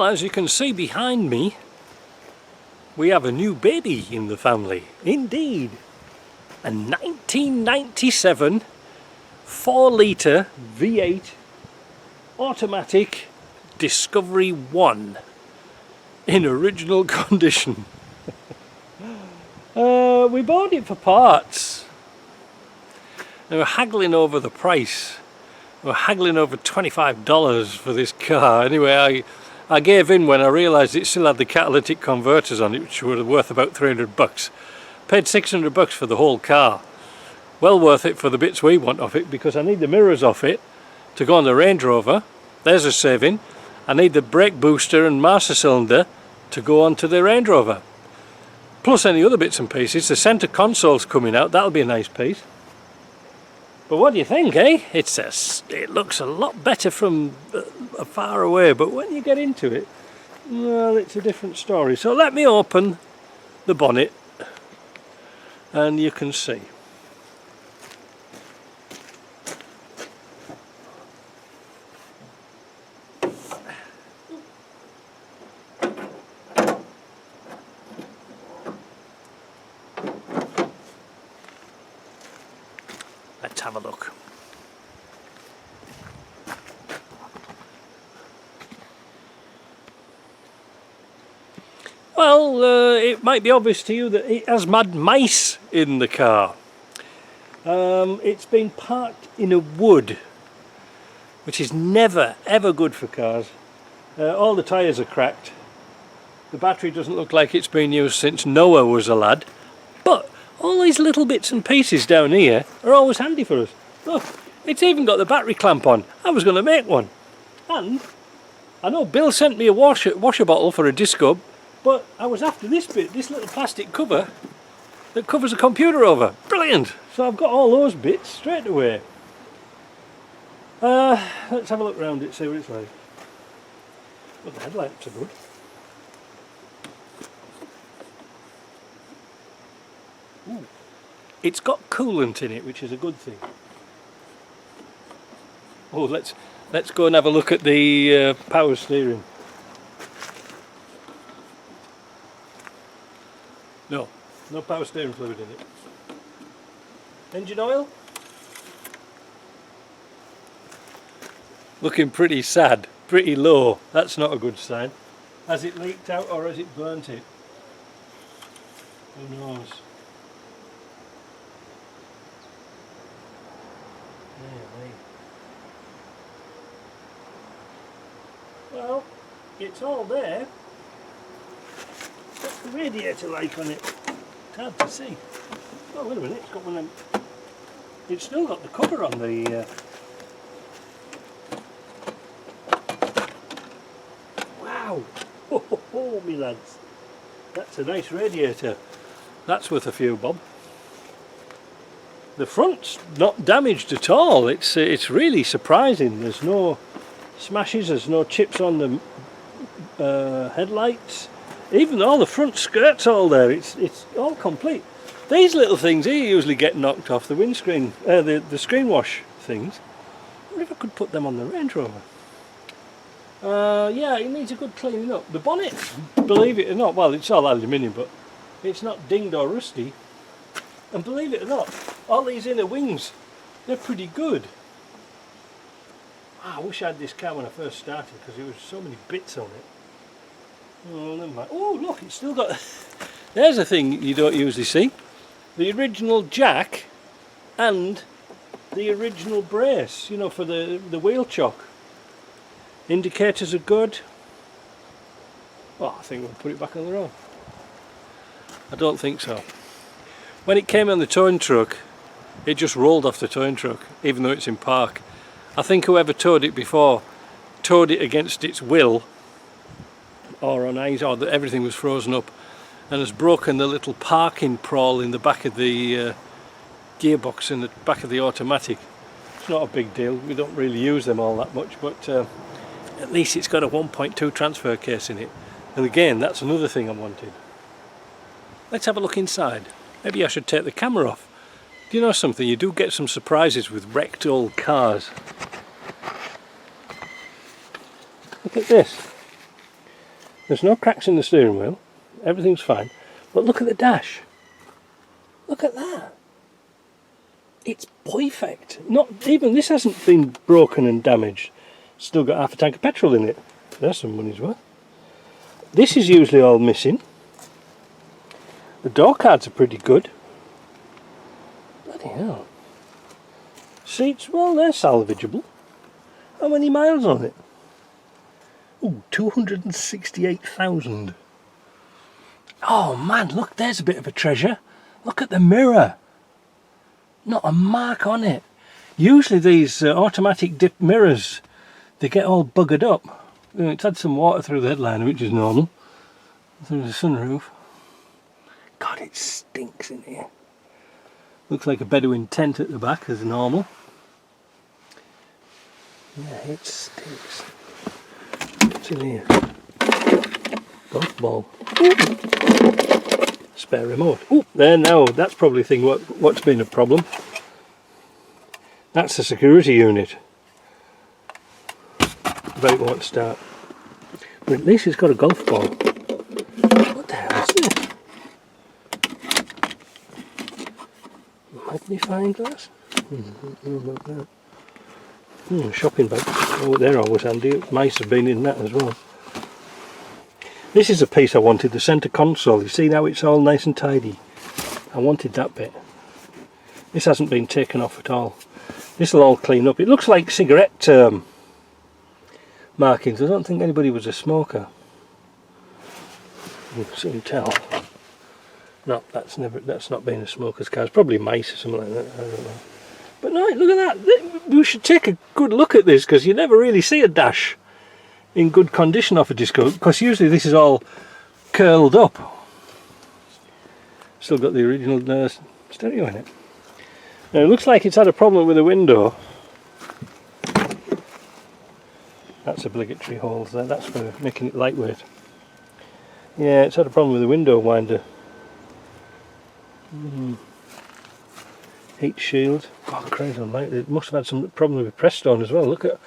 Well, as you can see behind me, we have a new baby in the family. Indeed, a 1997 4-litre V8 automatic Discovery 1 in original condition. We bought it for parts. They were haggling over the price. They were haggling over $25 for this car. Anyway, I gave in when I realised it still had the catalytic converters on it, which were worth about $300. Paid $600 for the whole car. Well worth it for the bits we want off it, because I need the mirrors off it to go on the Range Rover. There's a saving. I need the brake booster and master cylinder to go onto the Range Rover. Plus any other bits and pieces. The centre console's coming out, that'll be a nice piece. But what do you think, eh? It looks a lot better from far away, but when you get into it, well, it's a different story. So let me open the bonnet and you can see. Let's have a look. Well, it might be obvious to you that it has mad mice in the car. It's been parked in a wood, which is never ever good for cars. All the tyres are cracked. The battery doesn't look like it's been used since Noah was a lad. But all these little bits and pieces down here are always handy for us. Look, it's even got the battery clamp on. I was going to make one. And I know Bill sent me a washer bottle for a disco, but I was after this bit, this little plastic cover that covers a computer over. Brilliant! So I've got all those bits straight away. Let's have a look around it, see what it's like. Well, the headlights are good. Ooh. It's got coolant in it, which is a good thing. Oh, let's go and have a look at the power steering. No power steering fluid in it. Engine oil? Looking pretty sad, pretty low. That's not a good sign. Has it leaked out or has it burnt it? Who knows? Well, it's all there. What's the radiator like on it? It's hard to see. Oh, wait a minute, it's got one of them. It's still got the cover on the... Wow! Oh, me lads. That's a nice radiator. That's worth a few bob. The front's not damaged at all. It's really surprising. There's no smashes, there's no chips on the headlights. Even all the front skirt's all there. It's all complete. These little things here usually get knocked off the windscreen, the screen wash things. I wonder if I could put them on the Range Rover. Yeah, it needs a good cleaning up. The bonnet, believe it or not, well, it's all aluminium, but it's not dinged or rusty. And believe it or not, all these inner wings, they're pretty good. I wish I had this car when I first started, because there was so many bits on it. Oh, never mind. Oh, look, it's still got... There's a thing you don't usually see. The original jack and the original brace, you know, for the wheel chock. Indicators are good. Oh, I think we'll put it back on the road. I don't think so. When it came on the towing truck, it just rolled off the towing truck, even though it's in park. I think whoever towed it before towed it against its will, or on ice, or that everything was frozen up, and has broken the little parking prol in the back of the gearbox in the back of the automatic. It's not a big deal, we don't really use them all that much, but at least it's got a 1.2 transfer case in it. And again, that's another thing I wanted. Let's have a look inside. Maybe I should take the camera off. Do you know something? You do get some surprises with wrecked old cars. Look at this. There's no cracks in the steering wheel. Everything's fine. But look at the dash. Look at that. It's perfect. Not even this hasn't been broken and damaged. Still got half a tank of petrol in it. There's some money's worth. This is usually all missing. The door cards are pretty good. Bloody hell. Seats, well, they're salvageable. How many miles on it? Ooh, 268,000. Oh man, look, there's a bit of a treasure. Look at the mirror. Not a mark on it. Usually these automatic dip mirrors, they get all buggered up. It's had some water through the headliner, which is normal. Through the sunroof. God, it stinks in here. Looks like a Bedouin tent at the back as normal. Yeah, it stinks. What's in here? Golf ball. Ooh. Spare remote. Oh, there now. That's probably the thing. What's been a problem? That's the security unit. But it won't start. But at least it's got a golf ball. What the hell is this? Magnifying glass? Shopping bag. Oh, they're always handy. Mice have been in that as well. This is a piece I wanted, the centre console. You see now it's all nice and tidy. I wanted that bit. This hasn't been taken off at all. This will all clean up. It looks like cigarette markings. I don't think anybody was a smoker. You can tell. No, that's not been a smoker's car. It's probably mice or something like that. I don't know. But no, look at that. We should take a good look at this because you never really see a dash in good condition off a disco, because usually this is all curled up. Still got the original stereo in it. Now it looks like it's had a problem with the window. That's obligatory holes there, that's for making it lightweight. Yeah, it's had a problem with the window winder. Heat shield. Oh, crazy unlikely. It must have had some problem with Prestone as well. Look at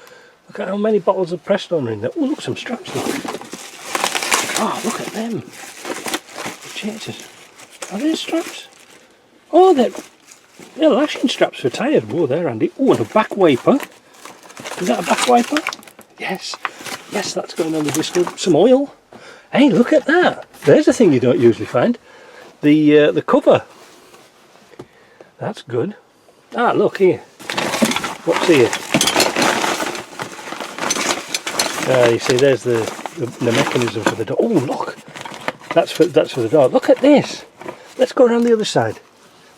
how many bottles of Prestone are in there. Oh, look, some straps. Look. Oh, look at them. Jesus. Are they straps? Oh, they're lashing straps for tyres. Whoa, they're handy. Oh, and a back wiper. Is that a back wiper? Yes. Yes, that's going on the disco. Some oil. Hey, look at that. There's a thing you don't usually find. The cover. That's good. Ah, look here. What's here? You see, there's the mechanism for the door. Oh, look! That's for the door. Look at this. Let's go around the other side.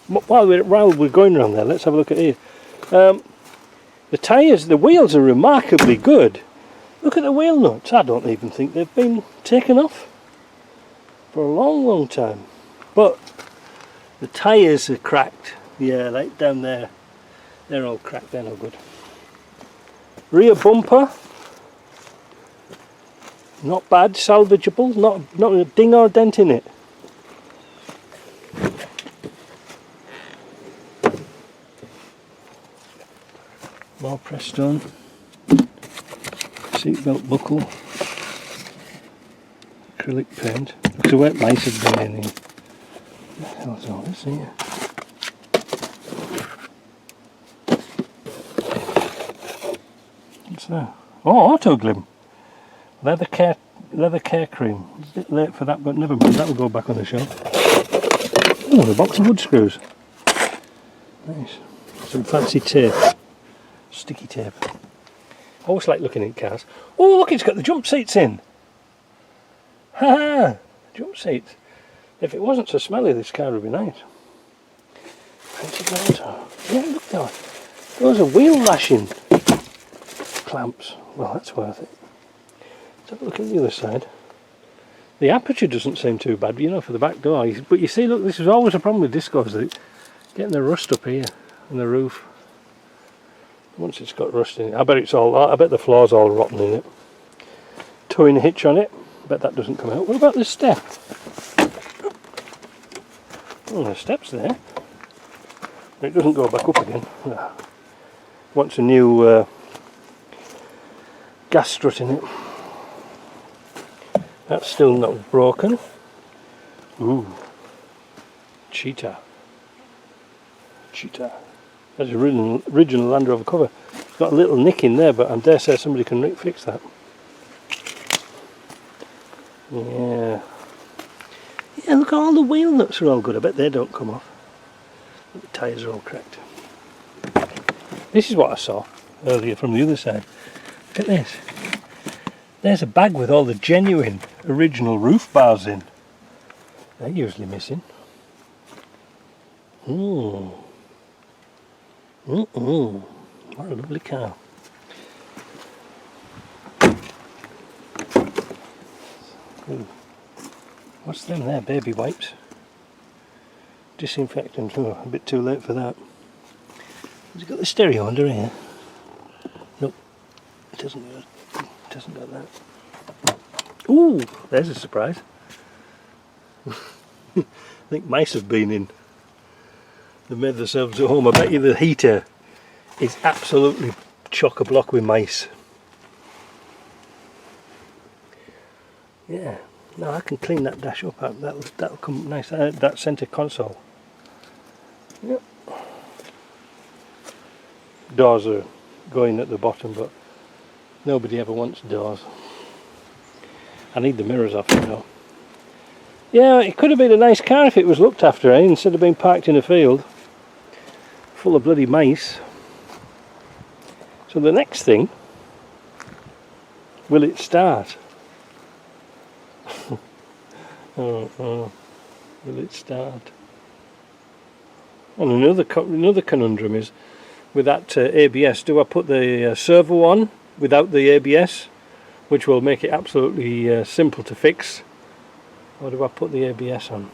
While we're going around there, let's have a look at here. The tyres, the wheels are remarkably good. Look at the wheel nuts. I don't even think they've been taken off for a long, long time. But the tyres are cracked. Yeah, like down there. They're all cracked. They're no good. Rear bumper. Not bad, salvageable, not a ding or a dent in it. More Prestone. Seatbelt buckle. Acrylic paint. Looks like mice have been in here. What the hell's all this here? What's that? Oh, auto glim. Leather care cream. It's a bit late for that, but never mind, that will go back on the shelf. Oh, and a box of wood screws. Nice. Some fancy tape. Sticky tape. Always like looking at cars. Oh, look, it's got the jump seats in. Ha ha! Jump seats. If it wasn't so smelly, this car would be nice. Fancy auto. Yeah, look there. Those are wheel lashing clamps. Well, that's worth it. Let's have a look at the other side. The aperture doesn't seem too bad, you know, for the back door. But you see, look, this is always a problem with discos, getting the rust up here on the roof. Once it's got rust in it, I bet the floor's all rotten in it. Towing a hitch on it, bet that doesn't come out. What about this step? Oh, the step's there. It doesn't go back up again. Wants a new gas strut in it. That's still not broken. Ooh. Cheetah. Cheetah. That's original Land Rover cover. It's got a little nick in there, but I dare say somebody can fix that. Yeah. Yeah, look, all the wheel nuts are all good. I bet they don't come off. The tyres are all cracked. This is what I saw earlier from the other side. Look at this. There's a bag with all the genuine original roof bars in. They're usually missing. What a lovely car. Ooh. What's them there? Baby wipes. Disinfectant. Oh, a bit too late for that. Has it got the stereo under here? Nope. It doesn't got that. Ooh, there's a surprise. I think mice have been in. They've made themselves at home. I bet you the heater is absolutely chock-a-block with mice. Yeah. No, I can clean that dash up. That'll come nice. That centre console. Yep. Doors are going at the bottom, but nobody ever wants doors. I need the mirrors off it though. Yeah, it could have been a nice car if it was looked after, instead of being parked in a field full of bloody mice. So the next thing, will it start? Will it start? And another conundrum is, with that ABS, do I put the servo on without the ABS, which will make it absolutely simple to fix, or do I put the ABS on?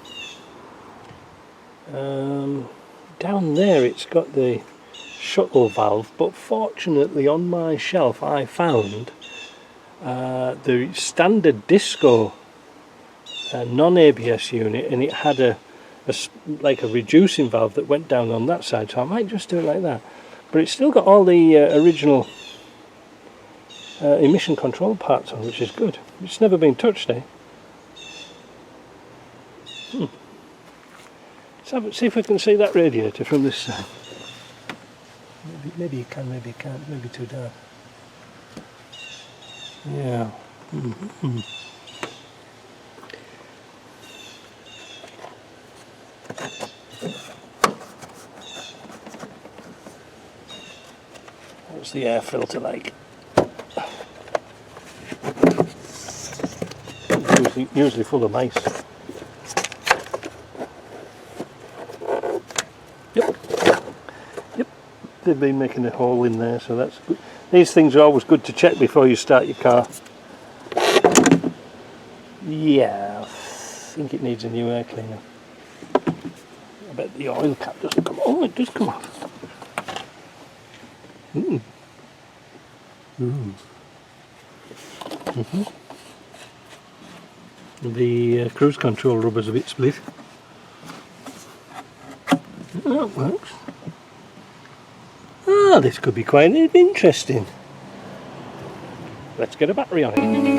Down there it's got the shuttle valve, but fortunately on my shelf I found the standard Disco non-ABS unit, and it had like a reducing valve that went down on that side, so I might just do it like that. But it's still got all the original emission control parts on, which is good. It's never been touched, eh? Let's see if we can see that radiator from this side. Maybe you can, maybe you can't, maybe too dark. Yeah. What's the air filter like? Usually full of mice. Yep. They've been making a hole in there, so that's good. These things are always good to check before you start your car. Yeah, I think it needs a new air cleaner. I bet the oil cap doesn't come off. Oh, it does come off. The cruise control rubber's a bit split. That works. Ah, this could be quite interesting. Let's get a battery on it.